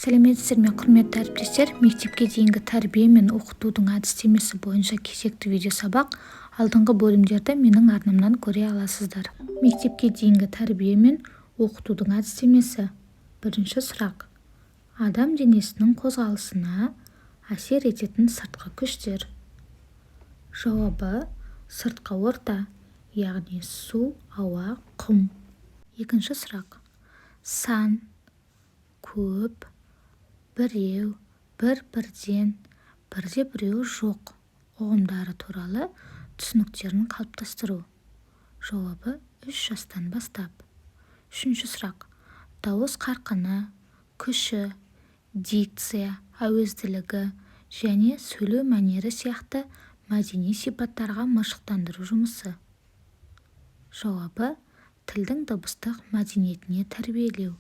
Сәлеметсіздер ме, құрметті әріптестер. Мектепке дейінгі тәрбие мен оқытудың әдістемесі бойынша кезекті видеосабақ алдыңғы бөлімдерді менің арнамнан көре аласыздар. Мектепке дейінгі тәрбие мен оқытудың әдістемесі. Бірінші сұрақ. Адам денесінің қозғалысына әсер ететін сыртқы күштер. Жауабы: сыртқы орта, яғни су, ауа, құм. Екінші сұрақ. Сан, көп, біреу, бірден, бірде-біреу жоқ ұғымдары туралы түсініктерін қалыптастыру. Жауабы: 3 жастан бастап. Үшінші сұрақ. Дауыс қарқыны, күші, дикция, әуезділігі және сөйлеу мәнері сияқты мәдени сипаттарға машықтандыру жұмысы. Жауабы: тілдің дыбыстық мәдениетіне тәрбиелеу.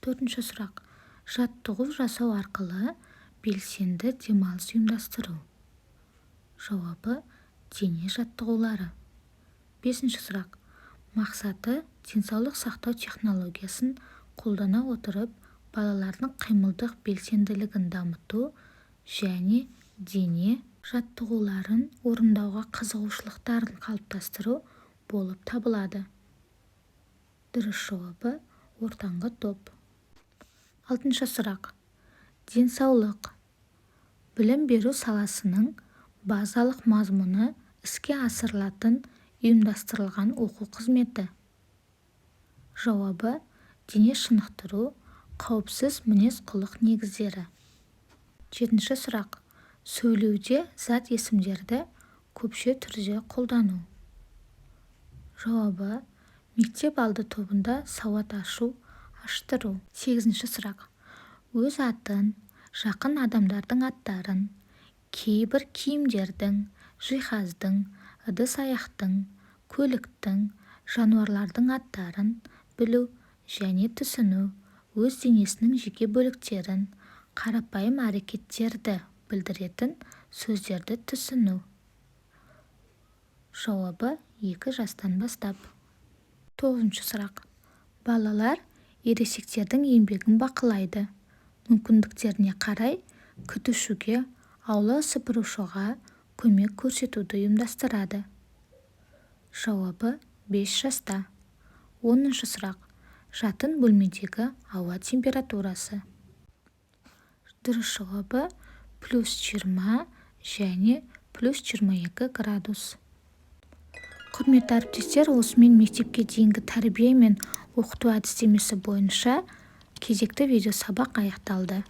Төртінші сұрақ. Жаттығу жасау арқылы белсенді демалыс ұйымдастыру. Жауабы: дене жаттығулары. Бесінші сұрақ. Мақсаты денсаулық сақтау технологиясын қолдана отырып балалардың қимылдық белсенділігін дамыту және дене жаттығуларын орындауға қызығушылықтарын қалыптастыру болып табылады. Дұрыс жауабы: ортаңғы топ. Алтыншы сұрақ. Денсаулық. Білім беру саласының базалық мазмұны іске асырылатын ұйымдастырылған оқу қызметі. Жауабы: дене шынықтыру, қауіпсіз мінез-құлық негіздері. Жетінші сұрақ. Сөйлеуде зат есімдерді көпше түрде қолдану. Жауабы: мектеп алды тобында сауат аштыру. Сегізінші сұрақ. Өз атын, жақын адамдардың аттарын, кейбір киімдердің, жиһаздың, ыдыс-аяқтың, көліктің, жануарлардың аттарын білу және түсіну, өз денесінің жеке бөліктерін, қарапайым әрекеттерді білдіретін сөздерді түсіну. Жауабы: 2 жастан бастап. Тоғызыншы сұрақ. Балалар ересектердің еңбегін бақылайды. Мүмкіндіктеріне қарай күтушіге, аула сыпырушыға көмек көрсетуді ұйымдастырады. Жауабы: 5 жаста. 10-шы сұрақ. Жатын бөлмедегі ауа температурасы. Дұрыс жауабы: +20 және +22 градус. Құрметті әріптестер, осымен мектепке дейінгі тәрбие мен оқыту әдістемесі бойынша кезекті видеосабақ аяқталды.